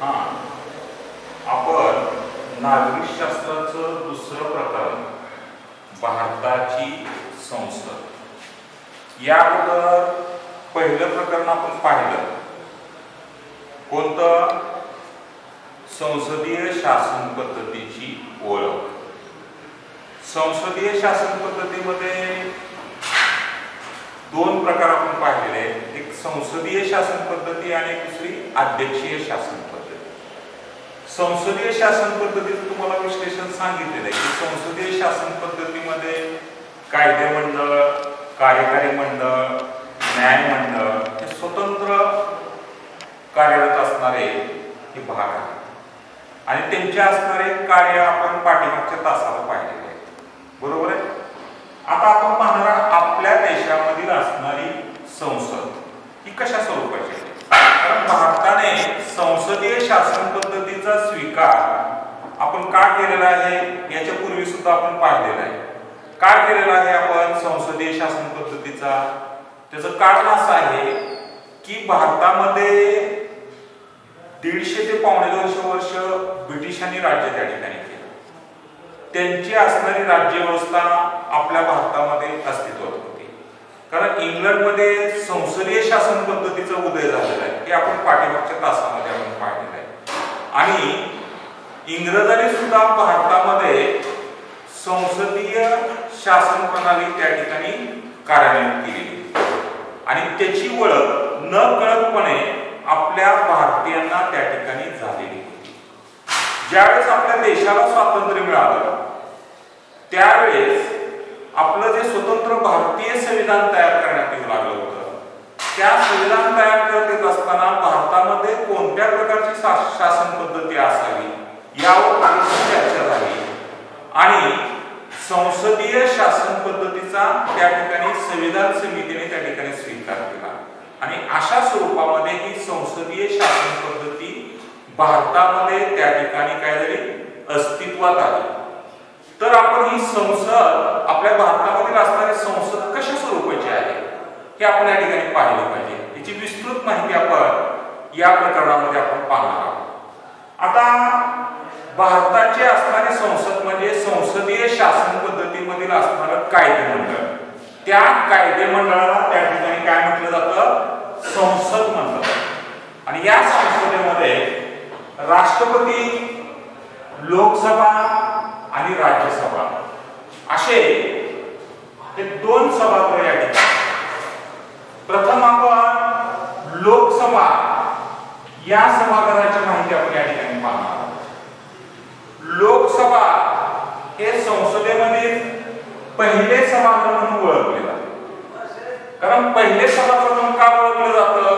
हा आपण नागरिकशास्त्राचं दुसरं प्रकरण भारताची संसद या अगोदर पहिलं प्रकरण आपण पाहिलं कोणतं संसदीय शासन पद्धतीची ओळख। संसदीय शासन पद्धतीमध्ये दोन प्रकार आपण पाहिलेले आहेत, एक संसदीय शासन पद्धती आणि दुसरी अध्यक्षीय शासन पद्धती। संसदीय शासन पद्धतीचं तुम्हाला विश्लेषण सांगितलेलं आहे की संसदीय शासन पद्धतीमध्ये कायदे मंडळ, कार्यकारी मंडळ, न्यायमंडळ हे स्वतंत्र कार्यरत असणारे हे भाग आहेत आणि त्यांचे असणारे कार्य आपण पाठीमागच्या तासाला पाहिलेले आहे, बरोबर आहे। आता आपण पाहणार आपल्या देशामधील असणारी संसद ही कशा स्वरूपाची आहे, कारण भारताने संसदीय शासन पद्धतीचा स्वीकार आपण का केलेला आहे याच्या पूर्वी सुद्धा आपण पाहिलेला आहे। का केलेला आहे आपण संसदीय शासन पद्धतीचा? त्याचं कारण असं आहे की भारतामध्ये 150 ते 250 वर्ष ब्रिटिशांनी राज्य त्या ठिकाणी केलं। त्यांची असणारी राज्यव्यवस्था आपल्या भारतामध्ये अस्तित्वात होती, कारण इंग्लंडमध्ये संसदीय शासन पद्धतीचा उदय झालेला आहे हे आपण पाठीमागच्या तासामध्ये आपण पाहिलेलं आहे आणि इंग्रजांनी सुद्धा भारतामध्ये संसदीय शासन प्रणाली त्या ठिकाणी कार्यान्वित केली आणि त्याची ओळख नकळतपणे आपल्या भारतीयांना त्या ठिकाणी झालेली होती। ज्यावेळेस आपल्या देशाला स्वातंत्र्य मिळालं त्यावेळेस आपलं जे स्वतंत्र भारतीय संविधान तयार करण्यात येऊ लागलं होतं, त्या संविधान तयार करत येत असताना भारतामध्ये कोणत्या प्रकारची शासन पद्धती असावी यावर चर्चा झाली आणि संसदीय शासन पद्धतीचा त्या ठिकाणी संविधान समितीने त्या ठिकाणी स्वीकार केला आणि अशा स्वरूपामध्ये ही संसदीय शासन पद्धती भारतामध्ये त्या ठिकाणी काय झाली अस्तित्वात आली। तर आपण ही संसद आपल्या भारतामधील असणारी संसद कशा स्वरूपाची आहे हे आपण या ठिकाणी पाहिले पाहिजे। याची विस्तृत माहिती आपण या प्रकरणामध्ये आपण पाहणार आहोत। आता भारताची असणारी संसद म्हणजे संसदीय शासन पद्धतीमधील असणारं कायदे मंडळ, त्या कायदे मंडळाला त्या ठिकाणी काय म्हटलं जातं संसद म्हणतात आणि या संसदेमध्ये राष्ट्रपती, लोकसभा आणि राज्यसभा असे हे दोन सभागृह या ठिकाणी। प्रथम आपण लोकसभा या सभागृहाची माहिती आपण या ठिकाणी पाहणार आहोत। लोकसभा हे संसदेमधील पहिले सभागृह म्हणून ओळखले जाते, कारण पहिले सभागृह म्हणून का ओळखले जातं,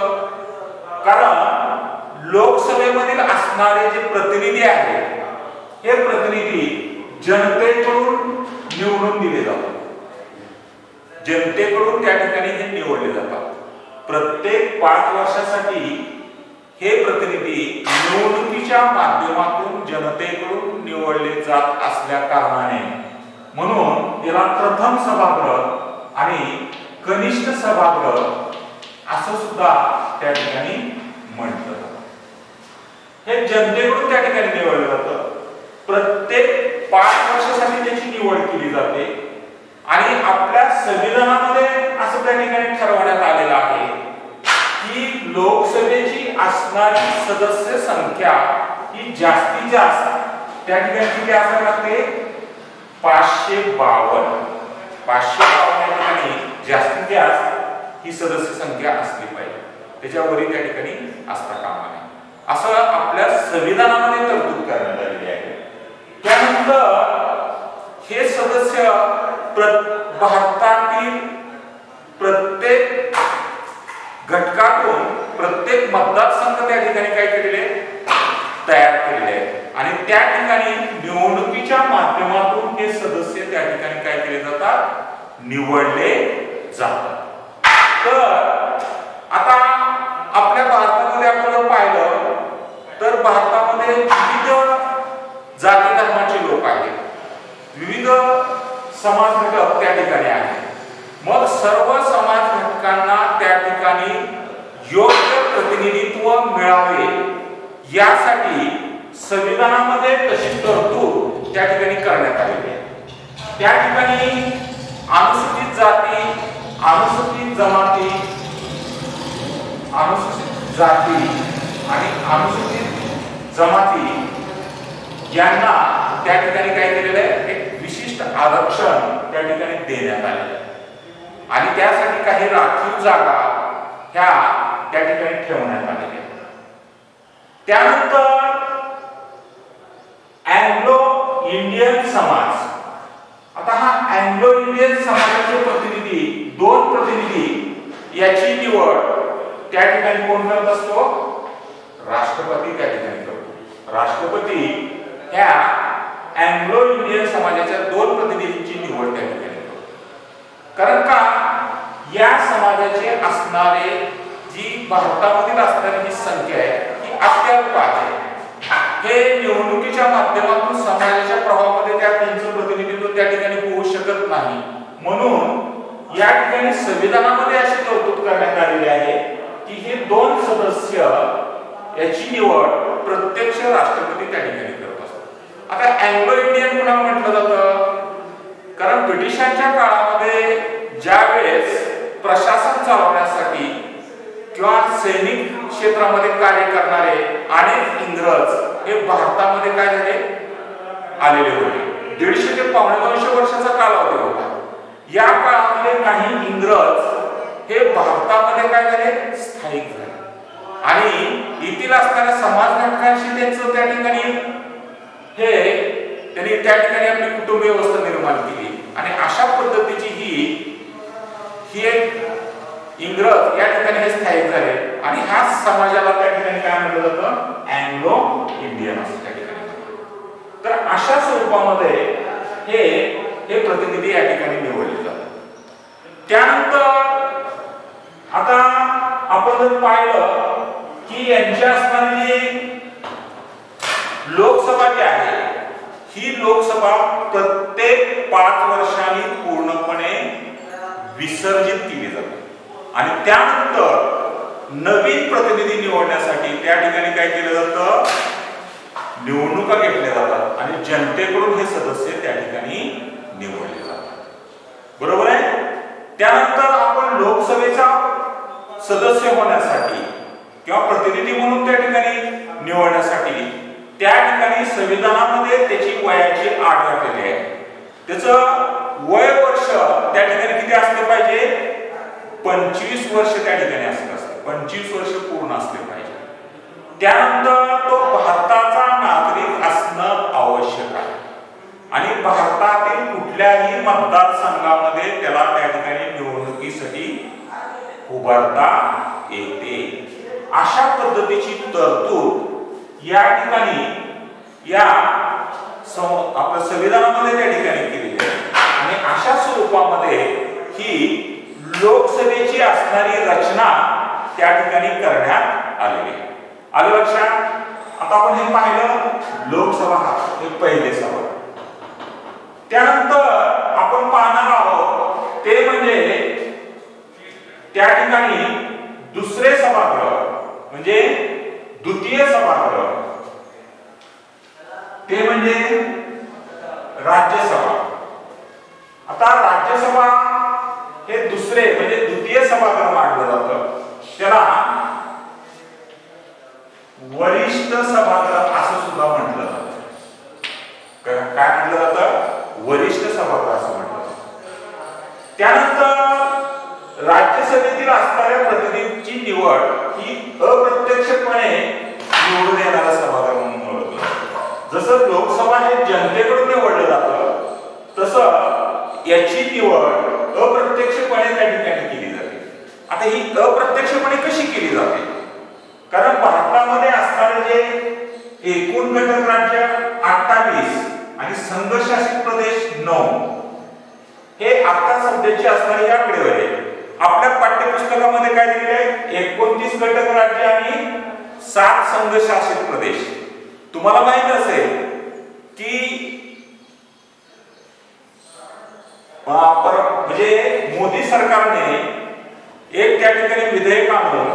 कारण लोकसभेमधील असणारे जे प्रतिनिधी आहेत हे प्रतिनिधी जनतेकडून निवडून दिले जातात, जनतेकडून त्या ठिकाणी हे निवडले जातात। प्रत्येक 5 वर्षासाठी हे प्रतिनिधी निवडणुकीच्या माध्यमातून जनतेकडून निवडले जात असल्या कारणाने म्हणून याला प्रथम सभागृह आणि कनिष्ठ सभागृह असं सुद्धा त्या ठिकाणी म्हटलं जातं। हे जनतेकडून त्या ठिकाणी निवडलं जातं, प्रत्येक 5 वर्षासाठी त्याची निवड केली जाते आणि आपल्या संविधानामध्ये असं त्या ठिकाणी ठरवण्यात आलेलं आहे की लोकसभेची असणारी सदस्य संख्या ही जास्तीत जास्त त्या ठिकाणी किती असावी लागते 552 या ठिकाणी जास्तीत जास्त ही सदस्य संख्या असली पाहिजे, त्याच्यावरही त्या ठिकाणी असता कामा नये असं आपल्या संविधानामध्ये तरतूद करण्यात आलेली आहे। त्यानंतर हे सदस्य भारतातील प्रत्येक घटकातून प्रत्येक मतदारसंघ त्या ठिकाणी काय केलेले तयार केलेले आहे आणि त्या ठिकाणी निवडणुकीच्या माध्यमातून हे सदस्य त्या ठिकाणी काय केले जातात निवडले जातात। तर आता आपल्या भारतामध्ये आपण पाहिलं तर भारतामध्ये विविध जाती धर्माचे लोक आहेत, विविध समाज घटक त्या ठिकाणी आहेत, मग सर्व समाज घटकांना त्या ठिकाणी योग्य प्रतिनिधित्व मिळावे यासाठी संविधानामध्ये तशी तरतूद त्या ठिकाणी करण्यात आलेली आहे. त्या ठिकाणी अनुसूचित जाती, अनुसूचित जमाती, अनुसूचित जाती आणि अनुसूचित जमाती यांना त्या ठिकाणी काय केलेलं आहे, एक विशिष्ट आरक्षण त्या ठिकाणी देण्यात आलेलं आहे आणि त्यासाठी काही राखीव जागा ह्या त्या ठिकाणी ठेवण्यात आलेल्या आहेत. त्यानंतर अँग्लो इंडियन समाज. आता हा अँग्लो इंडियन समाजाचे प्रतिनिधी, दोन प्रतिनिधी याची निवड त्या ठिकाणी कोण करत असतो? राष्ट्रपती त्या ठिकाणी करतो. राष्ट्रपती ह्या अँग्लो इंडियन समाजाच्या दोन प्रतिनिधींची निवड त्या ठिकाणी करतो. कारण का या समाजाचे असणारे जी भारतामधील असणारी जी संख्या आहे ती अत्यल्प आहे. हे निवडणुकीच्या माध्यमातून समाजाच्या प्रभावामध्ये त्या त्यांचं प्रतिनिधित्व त्या ठिकाणी होऊ शकत नाही. म्हणून या ठिकाणी संविधानामध्ये अशी तरतूद करण्यात आलेली आहे की हे दोन सदस्य याची निवड प्रत्यक्ष राष्ट्रपती त्या ठिकाणी करत असतात. आता अँग्लो इंडियन कुणाला म्हटलं जातं? कारण ब्रिटिशांच्या काळामध्ये ज्या वेळेस प्रशासन चालवण्यासाठी किंवा सैनिक क्षेत्रामध्ये कार्य करणारे अनेक इंग्रज हे भारतामध्ये काय झाले, आलेले होते. 150 ते 250 वर्षाचा कालावधी होता. या काळामध्ये काही इंग्रज हे भारतामध्ये काय झाले, स्थायिक झाले आणि येथील असणाऱ्या समाज घटकांशी त्यांचं त्या ठिकाणी त्यांनी त्या ठिकाणी आपली कुटुंब व्यवस्था निर्माण केली आणि अशा पद्धतीची ही एक इंग्रज या ठिकाणी हे स्थायिक झाले आणि ह्या समाजाला त्या ठिकाणी काय म्हटलं जातं, अँग्लो इंडियन असं त्या ठिकाणी. तर अशा स्वरूपामध्ये हे प्रतिनिधी या ठिकाणी निवडले जातात. त्यानंतर आता आपण जर पाहिलं की यांच्या असणारी लोकसभा जी आहे ही लोकसभा प्रत्येक 5 वर्षांनी पूर्णपणे विसर्जित केली जाते आणि त्यानंतर नवीन प्रतिनिधी निवडण्यासाठी त्या ठिकाणी काय केलं जातं, निवडणुका घेतल्या जातात आणि जनतेकडून हे सदस्य त्या ठिकाणी निवडले जातात. बरोबर आहे. त्यानंतर आपण लोकसभेचा सदस्य होण्यासाठी किंवा प्रतिनिधी म्हणून त्या ठिकाणी निवडण्यासाठी त्या ठिकाणी संविधानामध्ये त्याची वयाची अट घातलेली आहे. त्याचं वय वर्ष त्या ठिकाणी किती असले पाहिजे, 25 वर्ष त्या ठिकाणी असले असते, 25 वर्ष पूर्ण असले पाहिजे. त्यानंतर तो भारताचा नागरिक असणं आवश्यक आहे आणि भारतातील कुठल्याही मतदारसंघामध्ये त्याला त्या ठिकाणी निवडणुकीसाठी उभारता येते. अशा पद्धतीची तरतूद या ठिकाणी या आपल्या संविधानामध्ये त्या ठिकाणी केलेली आहे आणि अशा स्वरूपामध्ये ही लोकसभेची असणारी रचना त्या ठिकाणी करण्यात आलेली आहे. आलं लक्षात. आता आपण हे पाहिलं लोकसभा हे पहिले सभा. त्यानंतर आपण पाहणार आहोत ते म्हणजे त्या ठिकाणी दुसरे सभागृह म्हणजे द्वितीय सभागृह, ते म्हणजे राज्यसभा. आता राज्यसभा हे दुसरे म्हणजे द्वितीय सभागृह मानलं जातं. त्याला वरिष्ठ सभागृह असं सुद्धा म्हटलं जातं. काय म्हटलं जातं, वरिष्ठ सभागृह असं म्हटलं जातं. त्यानंतर राज्यसभेतील असणाऱ्या प्रतिनिधींची निवड ही अप्रत्यक्षपणे निवडून येणारा सभागृह म्हणून ओळखलं जातं. जसं लोकसभा हे जनतेकडून निवडलं जातं तसं याची निवड अप्रत्यक्षपणे त्या ठिकाणी केली जाते. आता ही अप्रत्यक्षपणे कशी केली जाते, कारण भारतामध्ये असणारे जे एकूण घटक राज्य 28 आणि संघशासित प्रदेश 9 हे आता सध्याची असणारी आकडेवारी आहे. आपल्या पाठ्यपुस्तकामध्ये काय दिलेले आहे, 29 घटक राज्य आणि 7 संघशासित प्रदेश. तुम्हाला माहित असेल की म्हणजे मोदी सरकारने एक त्या ठिकाणी विधेयक आणून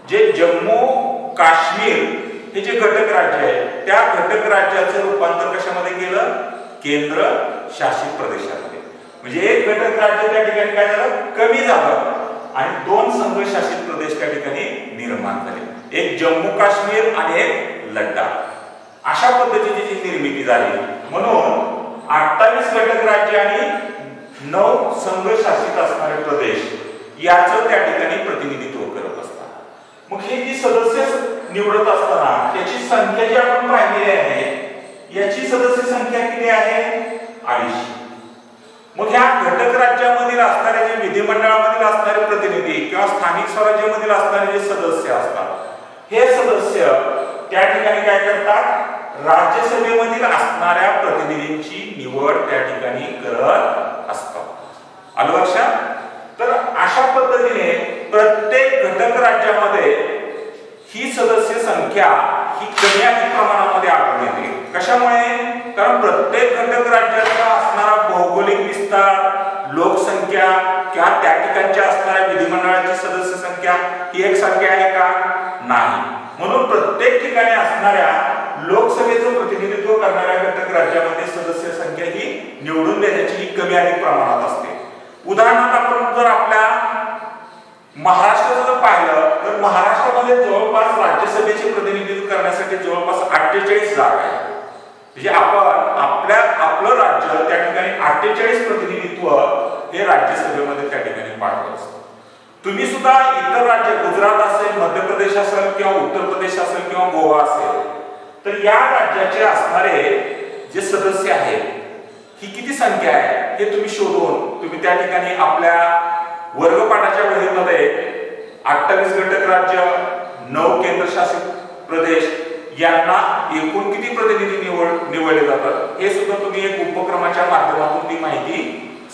जे जम्मू काश्मीर हे जे घटक राज्य आहे त्या घटक राज्याचं रूपांतर कशामध्ये केलं? केंद्र शासित प्रदेशामध्ये. म्हणजे एक घटक राज्य त्या ठिकाणी काय झालं? कमी झालं आणि 2 संघ शासित प्रदेश त्या ठिकाणी निर्माण झाले. एक जम्मू काश्मीर आणि एक लडाख. अशा पद्धतीची जी निर्मिती झाली. म्हणून 28 घटक राज्य आणि 9 संघ शासित असणारे प्रदेश याचं त्या ठिकाणी प्रतिनिधित्व करत असतात. मग हे जी सदस्य निवडत असताना त्याची संख्या जी आपण पाहिलेली आहे याची सदस्य संख्या किती आहे? 250. मग ह्या घटक राज्यामधील असणारे जे विधिमंडळामधील असणारे प्रतिनिधी किंवा स्थानिक स्वराज्यामधील असणारे जे सदस्य असतात हे सदस्य त्या ठिकाणी काय करतात? राज्यसभेमधील असणाऱ्या प्रतिनिधींची निवड त्या ठिकाणी करत असतात. आलं लक्षात? तर अशा पद्धतीने प्रत्येक घटक राज्यामध्ये ही सदस्य संख्या ही कमी अधिक प्रमाणामध्ये आढळून येते. कशामुळे? कारण प्रत्येक घटक राज्याचा असणारा भौगोलिक विस्तार, लोकसंख्या किंवा त्या ठिकाणच्या असणाऱ्या विधिमंडळाची सदस्य संख्या ही एक संख्या आहे का? नाही. म्हणून प्रत्येक ठिकाणी असणाऱ्या लोकसभेचं प्रतिनिधित्व करणाऱ्या घटक राज्यामध्ये सदस्य संख्या ही निवडून देण्याची ही कमी अधिक प्रमाणात असते. उदाहरणार्थ आपण जर आपल्या महाराष्ट्राचं जर पाहिलं तर महाराष्ट्रामध्ये जवळपास राज्यसभेचे प्रतिनिधित्व करण्यासाठी जवळपास 48 जागा आहेत. म्हणजे आपण आपलं राज्य त्या ठिकाणी 48 प्रतिनिधित्व हे राज्यसभेमध्ये त्या ठिकाणी पाठवत असतं. तुम्ही सुद्धा इतर राज्य गुजरात असेल, मध्य प्रदेश असेल किंवा उत्तर प्रदेश असेल किंवा गोवा असेल तर या राज्याचे असणारे जे सदस्य आहेत ही किती संख्या आहे हे तुम्ही शोधून तुम्ही त्या ठिकाणी आपल्या वर्गपाठाच्या वहीमध्ये 28 घटक राज्य, 9 केंद्रशासित प्रदेश यांना एकूण किती प्रतिनिधी निवडले जातात हे सुद्धा तुम्ही एक उपक्रमाच्या माध्यमातून ती माहिती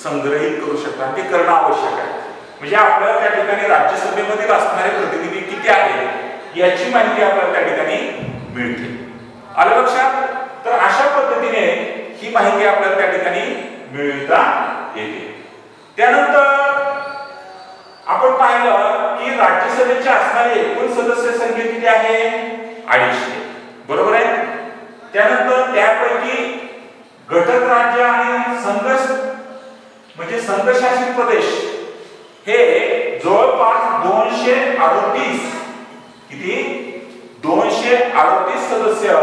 संग्रहित करू शकता. ते करणं आवश्यक आहे. म्हणजे आपल्याला त्या ठिकाणी राज्यसभेमधील असणारे प्रतिनिधी किती आहेत याची माहिती आपल्याला त्या ठिकाणी मिळते. आलं लक्षात? तर अशा पद्धतीने ही माहिती आपल्याला त्या ठिकाणी मिळविता येते. त्यानंतर आपण पाहिलं की राज्यसभेचे असणारे एकूण सदस्य संख्या किती आहे? 250. बरोबर आहे. त्यानंतर त्यापैकी घटक राज्य आणि संघ म्हणजे संघशासित प्रदेश हे जवळपास 238 किती 238 सदस्य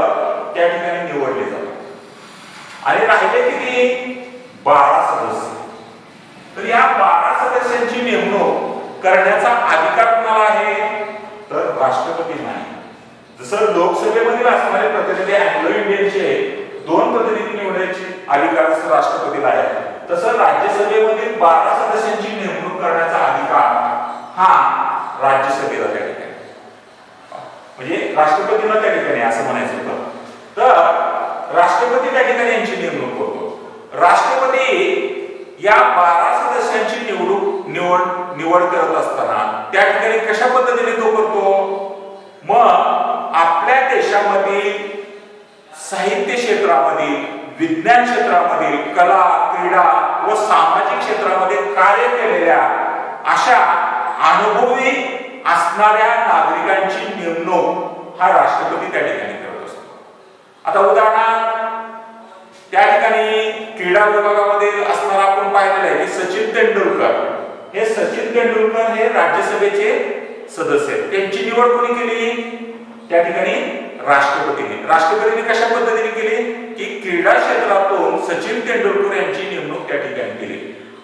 त्या ठिकाणी निवडले जातात आणि राहिले किती 12 सदस्य. तर या 12 सदस्यांची नेमणूक करण्याचा अधिकार कोणाला आहे तर राष्ट्रपतींना आहे. जसं लोकसभेमधील असणारे प्रतिनिधी अँग्लो इंडियनचे 2 प्रतिनिधी निवडण्याचे अधिकार जसं राष्ट्रपतीला आहे तसं राज्यसभेमधील 12 सदस्यांची नेमणूक करण्याचा अधिकार हा राज्यसभेला त्या ठिकाणी म्हणजे राष्ट्रपतींना त्या ठिकाणी असं म्हणायचं होतं. तर राष्ट्रपती त्या ठिकाणी यांची नेमणूक करतो. राष्ट्रपती या 12 सदस्यांची निवड करत असताना त्या ठिकाणी कशा पद्धतीने तो करतो? मग आपल्या देशामध्ये साहित्य क्षेत्रामध्ये, विज्ञान क्षेत्रामध्ये, कला, क्रीडा व सामाजिक क्षेत्रामध्ये कार्य केलेल्या अशा अनुभवी असणाऱ्या नागरिकांची नेमणूक हा राष्ट्रपती त्या ठिकाणी करत असतो. आता उदाहरणार्थ त्या ठिकाणी क्रीडा विभागामध्ये असणारा आपण पाहिलेलं आहे की सचिन तेंडुलकर हे राज्यसभेचे सदस्य आहेत. त्यांची निवड कोणी केली? त्या ठिकाणी राष्ट्रपतीने कशा पद्धतीने केली की क्रीडा क्षेत्रातून सचिन तेंडुलकर यांची नेमणूक त्या ठिकाणी केली.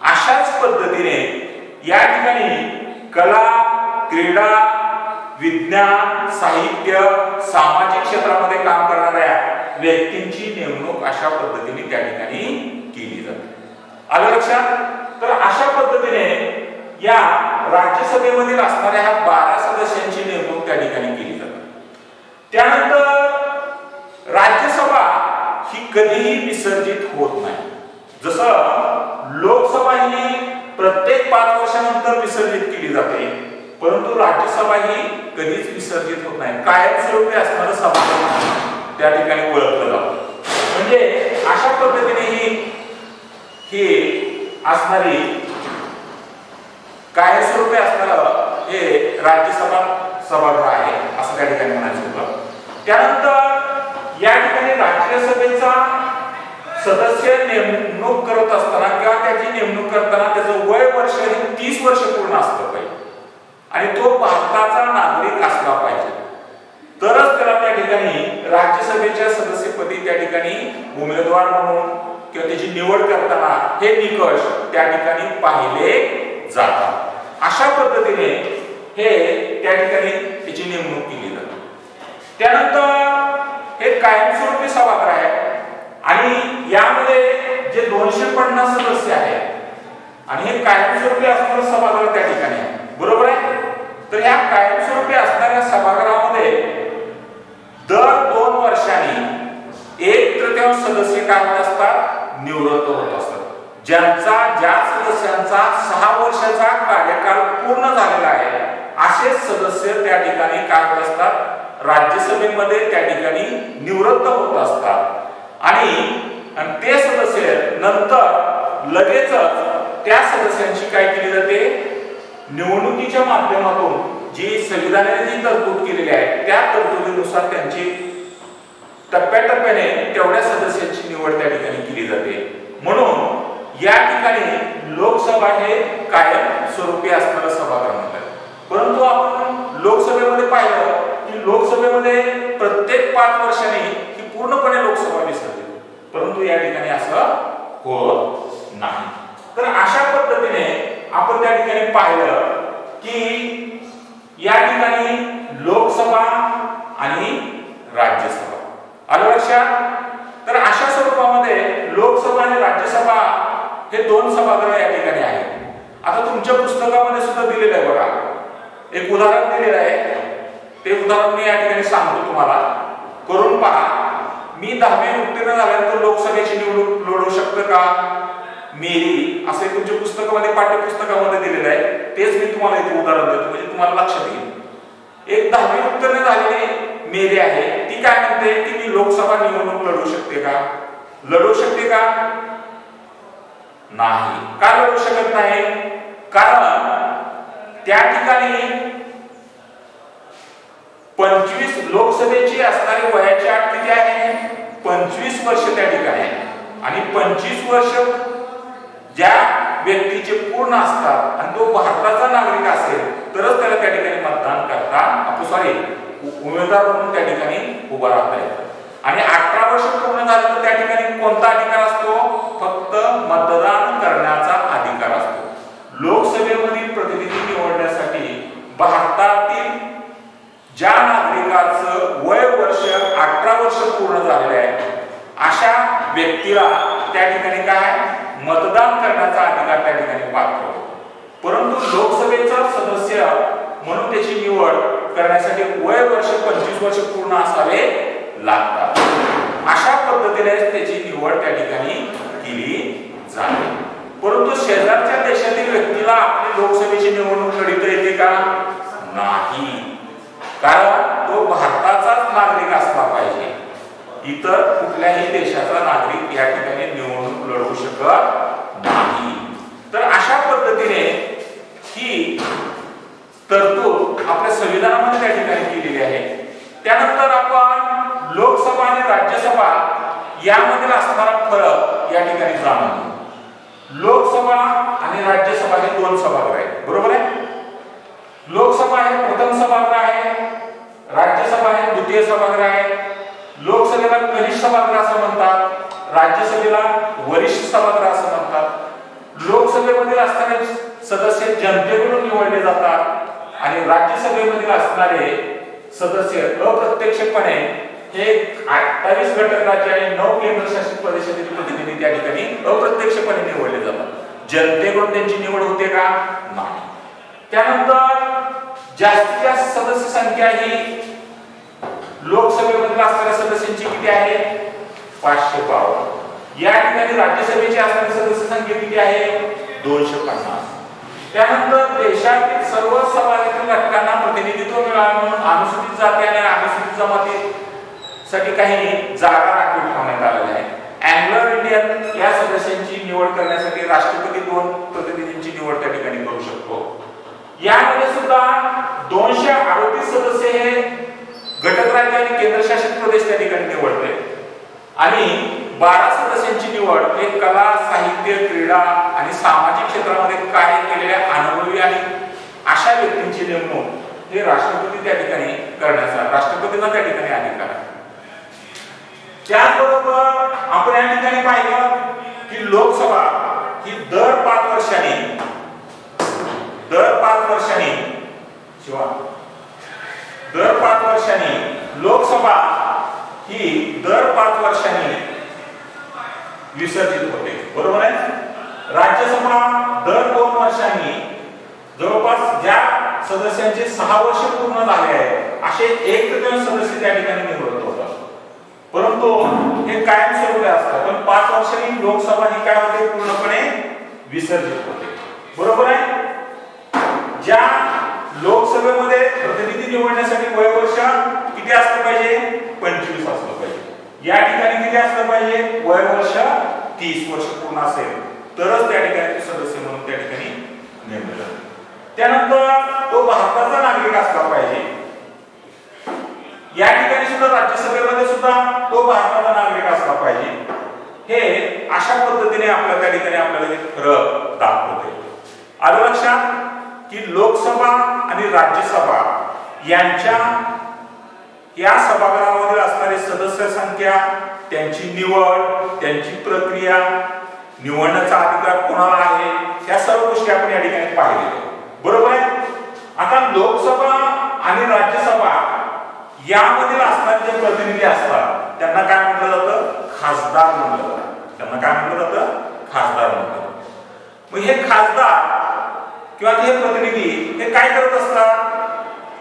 अशाच पद्धतीने या ठिकाणी कला, क्रीडा, विज्ञान, साहित्य, सामाजिक क्षेत्रामध्ये काम करणाऱ्या व्यक्तींची नेमणूक अशा पद्धतीने त्या ठिकाणी केली जाते. आलं लक्षात? तर अशा पद्धतीने या राज्यसभेमधील असणाऱ्या ह्या 12 सदस्यांची नेमणूक त्या ठिकाणी केली जाते. त्यानंतर राज्यसभा ही कधीही विसर्जित होत नाही. जसं लोकसभा ही प्रत्येक 5 वर्षानंतर विसर्जित केली जाते परंतु राज्यसभा ही कधीच विसर्जित होत नाही. कायमस्वरूपी असणारं सभागृह त्या ठिकाणी ओळखलं जातं. म्हणजे अशा पद्धतीने ही असणारी कायमस्वरूपी असणारं हे राज्यसभा सभागृह आहे असं त्या ठिकाणी म्हणायचं होतं. त्यानंतर या ठिकाणी राज्यसभेचा सदस्य नेमणूक करत असताना किंवा त्याची नेमणूक करताना त्याचं वय वर्ष हे 30 वर्ष पूर्ण असलं पाहिजे आणि तो भारताचा नागरिक असला पाहिजे, तरच त्याला त्या ठिकाणी राज्यसभेच्या सदस्यपदी त्या ठिकाणी उमेदवार म्हणून किंवा त्याची निवड करताना हे निकष त्या ठिकाणी पाहिले जातात. अशा पद्धतीने हे त्या ठिकाणी त्याची नेमणूक केली जाते. त्यानंतर हे कायमस्वरूपी सभागृह आहे आणि यामध्ये जे 250 सदस्य आहेत आणि हे कायमस्वरूपी असणारं सभागृह त्या ठिकाणी आहे, बरोबर आहे. तर या कायमस्वरूपी असणाऱ्या सभागृहामध्ये दर 2 वर्षांनी 1/3 सदस्य काय होत असतात, निवृत्त होत असतात. ज्या सदस्यांचा 6 वर्षाचा कार्यकाल पूर्ण झालेला आहे असे सदस्य त्या ठिकाणी काय होत असतात, राज्यसभेमध्ये त्या ठिकाणी निवृत्त होत असतात आणि ते सदस्य नंतर लगेच त्या सदस्यांची काय केली जाते, निवडणुकीच्या माध्यमातून जी संविधानाने जी तरतूद केलेली आहे त्या तरतुदीनुसार त्यांची टप्प्याटप्प्याने तेवढ्या सदस्यांची निवड त्या ठिकाणी केली जाते. म्हणून या ठिकाणी लोकसभा हे कायम स्वरूपी असणारं सभागृह म्हणतात. परंतु आपण लोकसभेमध्ये पाहिलं की लोकसभेमध्ये प्रत्येक 5 वर्षांनी ही पूर्णपणे लोकसभा विसरते, परंतु या ठिकाणी असं होत नाही. तर अशा पद्धतीने आपण त्या ठिकाणी पाहिलं की या ठिकाणी लोकसभा आणि राज्यसभा आलं लक्षात. तर अशा स्वरूपामध्ये लोकसभा आणि राज्यसभा हे 2 सभागृह या ठिकाणी आहेत. आता तुमच्या पुस्तकामध्ये सुद्धा दिलेलं आहे बघा, एक उदाहरण दिलेलं आहे. ते उदाहरण मी या ठिकाणी सांगतो तुम्हाला, करून पहा. मी 10वी उत्तीर्ण झाल्यानंतर लोकसभेची निवडणूक लढवू शकतो का, मेरी असे तुमच्या पुस्तकामध्ये पाठ्यपुस्तकामध्ये दिलेलं आहे. तेच मी तुम्हाला इथे उदाहरण देतो म्हणजे तुम्हाला लक्षात येईल. एक 10वी उत्तीर्ण झालेली मेरी आहे, ती काय म्हणते की मी लोकसभा निवडणूक लढवू शकते का, लढवू शकते का, नाही. का लढवू शकत नाही, कारण त्या ठिकाणी 25 लोकसभेची असणारी वयाची अट किती आहे, 25 वर्ष त्या ठिकाणी आहे आणि 25 वर्ष ज्या व्यक्तीचे पूर्ण असतात आणि तो भारताचा नागरिक असेल तरच त्याला त्या ठिकाणी मतदान करता उमेदवार म्हणून त्या ठिकाणी उभा राहता येतं. आणि 18 वर्ष पूर्ण झाले तर त्या ठिकाणी कोणता अधिकार असतो, फक्त मतदान करण्याचा अधिकार असतो. लोकसभेमधील प्रतिनिधी निवडण्यासाठी भारतातील ज्या नागरिकाचं वय वर्ष 18 वर्ष पूर्ण झालेले आहे अशा व्यक्तीला त्या ठिकाणी काय मतदान करण्याचा अधिकार त्या ठिकाणी पात्र होतो. परंतु लोकसभेचा सदस्य म्हणून त्याची निवड करण्यासाठी वय वर्ष 25 वर्ष पूर्ण असावे लागतात. अशा पद्धतीने त्याची निवड त्या ठिकाणी केली जाते. परंतु शेजारच्या देशातील व्यक्तीला आपली लोकसभेची निवडणूक लढवता येते का, नाही. कारण तो भारताचाच नागरिक असला पाहिजे, इतर कुठल्याही देशाचा नागरिक या ठिकाणी निवडणूक लढवू शकत नाही. तर अशा पद्धतीने ही तरतूद आपल्या संविधानामध्ये त्या ठिकाणी केलेली आहे. त्यानंतर आपण लोकसभा आणि राज्यसभा यामधील असणारा फरक या ठिकाणी जाणून घेऊ. लोकसभा आणि राज्यसभा हे 2 सभागृह आहेत, बरोबर आहे. लोकसभा हे प्रथम सभागृह आहे, राज्यसभा हे द्वितीय सभागृह आहे. लोकसभेला कनिष्ठ सभागृह असं म्हणतात, राज्यसभेला वरिष्ठ सभागृह असं म्हणतात. लोकसभेमधील असणारे सदस्य जनतेकडून निवडले जातात आणि राज्यसभेमधील असणारे सदस्य अप्रत्यक्षपणे हे 28 घटक राज्य आणि 9 केंद्रशासित प्रदेशातील प्रतिनिधी त्या ठिकाणी अप्रत्यक्षपणे निवडले जातात. जनतेकडून त्यांची निवड होते का, नाही. त्यानंतर जास्तीत जास्त सदस्य संख्या ही लोकसभेमध्ये असणाऱ्या सदस्यांची किती आहे, 552. या ठिकाणी राज्यसभेची असणारी सदस्य संख्या किती आहे, 250. त्यानंतर देशातील सर्व समाजातील घटकांना प्रतिनिधित्व मिळावे म्हणून अनुसूचित जाती आणि अनुसूचित जमातीसाठी काही जागा राखीव ठेवण्यात आलेल्या आहेत. अँग्लो इंडियन या सदस्यांची निवड करण्यासाठी राष्ट्रपती 2 प्रतिनिधींची निवड त्या ठिकाणी करू शकतो. यामध्ये सुद्धा 238 सदस्य हे घटक राज्य आणि केंद्रशासित प्रदेश त्या ठिकाणी निवडते आणि 12 सदस्यांची निवड हे कला, साहित्य, क्रीडा आणि सामाजिक क्षेत्रामध्ये कार्य केलेल्या अनुभवी आणि अशा व्यक्तींची नेमणूक हे राष्ट्रपती त्या ठिकाणी करण्याचा राष्ट्रपतींना त्या ठिकाणी अधिकार आहे. त्याचबरोबर आपण या ठिकाणी पाहिलं की लोकसभा ही दर 5 वर्षांनी लोकसभा ही दर 5 वर्षांनी विसर्जित होते, बरोबर आहे. राज्यसभा दर 2 वर्षांनी जवळपास ज्या सदस्यांचे 6 वर्ष पूर्ण झाले आहे असे 1/3 सदस्य त्या ठिकाणी निवडत होतात, परंतु हे कायमस्वरूपी असतं. पण 5 वर्षांनी लोकसभा ही काय होते, पूर्णपणे विसर्जित होते, बरोबर आहे. ज्या लोकसभेमध्ये प्रतिनिधी निवडण्यासाठी वयवर्ष किती असलं पाहिजे, 25 असलं पाहिजे. या ठिकाणी किती असलं पाहिजे, वयवर्ष 30 वर्ष पूर्ण असेल तरच त्या ठिकाणी सदस्य म्हणून त्या ठिकाणी नेमले जातात. त्यानंतर तो भारताचा नागरिक असला पाहिजे. या ठिकाणी सुद्धा राज्यसभेमध्ये सुद्धा तो भारताचा नागरिक असला पाहिजे. हे अशा पद्धतीने आपल्या त्या ठिकाणी आपल्याला फरक दाखवते. आलं लक्षात की लोकसभा आणि राज्यसभा यांच्या या सभागृहामध्ये असणारी सदस्य संख्या, त्यांची निवड, त्यांची प्रक्रिया, निवडण्याचा अधिकार कोणाला आहे, या सर्व गोष्टी आपण या ठिकाणी पाहिलेल्या, बरोबर आहे. आता लोकसभा आणि राज्यसभा यामधील असणारे जे प्रतिनिधी असतात त्यांना काय म्हटलं जातं, खासदार म्हटलं जातं. त्यांना काय म्हटलं जातं, खासदार म्हटलं जातं. मग हे खासदार किंवा हे प्रतिनिधी हे काय करत असतात,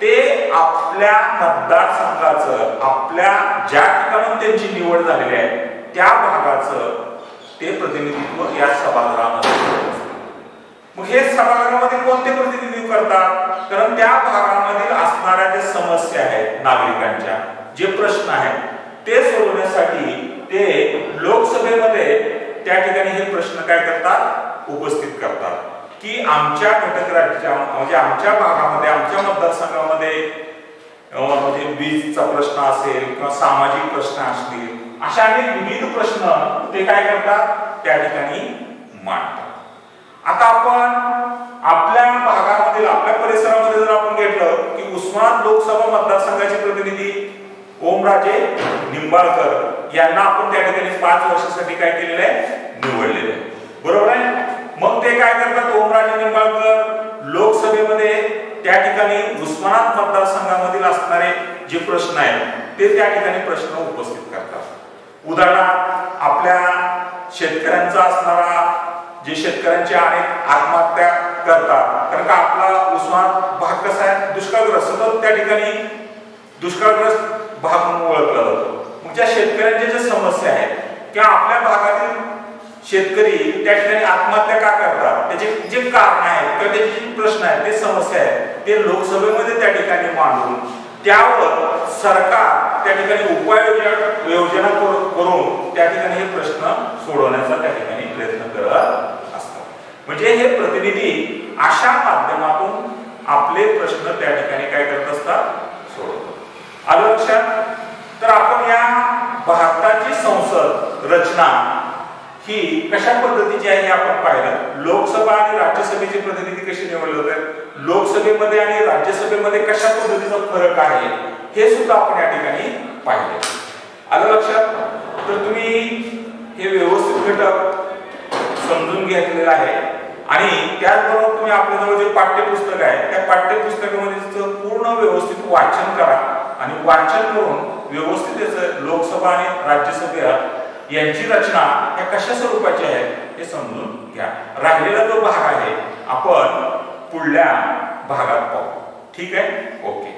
ते आपल्या मतदारसंघाचं, आपल्या ज्या ठिकाणी त्यांची निवड झालेली आहे त्या भागाचं ते प्रतिनिधित्व या सभागृहामध्ये करत असतात. मग हे सभागृहामध्ये कोणते प्रतिनिधित्व करतात, कारण त्या भागामधील असणाऱ्या ज्या समस्या आहेत नागरिकांच्या, जे प्रश्न आहेत ते सोडवण्यासाठी ते लोकसभेमध्ये त्या ठिकाणी हे प्रश्न काय करतात, उपस्थित करतात की आमच्या घटक राज्या म्हणजे आमच्या भागामध्ये, आमच्या मतदारसंघामध्ये म्हणजे वीजचा प्रश्न असेल किंवा सामाजिक प्रश्न असतील, अशा अनेक विविध प्रश्न ते काय करतात, त्या ठिकाणी मांडतात. आता आपण आपल्या भागामधील, आपल्या परिसरामध्ये जर आपण घेतलं की उस्मानाबाद लोकसभा मतदारसंघाचे प्रतिनिधी ओमराजे निंबाळकर यांना आपण त्या ठिकाणी 5 वर्षासाठी काय केलेलं आहे, निवडलेलं आहे, बरोबर आहे. मग ते काय करतात, ओमराजे निंबाळकर लोकसभेमध्ये त्या ठिकाणी उस्मानाबाद मतदारसंघामधील असणारे जे प्रश्न आहेत ते त्या ठिकाणी प्रश्न उपस्थित करतात. उदाहरणार्थ आपल्या शेतकऱ्यांचा असणारा, जे शेतकऱ्यांचे अनेक आत्महत्या करतात, कारण का आपला उस्मानाबाद भाग कसा आहे, दुष्काळग्रस्त, तर त्या ठिकाणी दुष्काळग्रस्त भाग म्हणून ओळखला जातो. मग ज्या शेतकऱ्यांच्या ज्या समस्या आहेत किंवा आपल्या भागातील शेतकरी त्या ठिकाणी आत्महत्या का करतात, त्याचे जे कारण आहेत किंवा त्याचे जे प्रश्न आहेत, ते समस्या आहेत, ते लोकसभेमध्ये त्या ठिकाणी मांडून त्यावर सरकार त्या ठिकाणी उपाययोजना करून त्या ठिकाणी हे प्रश्न सोडवण्याचा त्या ठिकाणी प्रयत्न करत असतात. म्हणजे हे प्रतिनिधी अशा माध्यमातून आपले प्रश्न त्या ठिकाणी काय करत असतात, सोडवतात. आलं लक्षात. तर आपण या भारताची संसद रचना ही कशा पद्धतीची आहे हे आपण पाहिलं. लोकसभा आणि राज्यसभेचे प्रतिनिधी कसे निवडले होते, लोकसभेमध्ये आणि राज्यसभेमध्ये कशा पद्धतीचा फरक आहे हे सुद्धा आपण या ठिकाणी पाहिले. आलं लक्षात. तर तुम्ही हे व्यवस्थित घटक समजून घेतलेलं आहे आणि त्याचबरोबर तुम्ही आपल्याजवळ जे पाठ्यपुस्तक आहे त्या पाठ्यपुस्तकामध्ये पूर्ण व्यवस्थित वाचन करा आणि वाचन करून व्यवस्थित त्याचं लोकसभा आणि राज्यसभा यांची रचना या कशा स्वरूपाची आहे हे समजून घ्या. राहिलेला जो भाग आहे आपण पुढल्या भागात पाहू. ठीक आहे, ओके.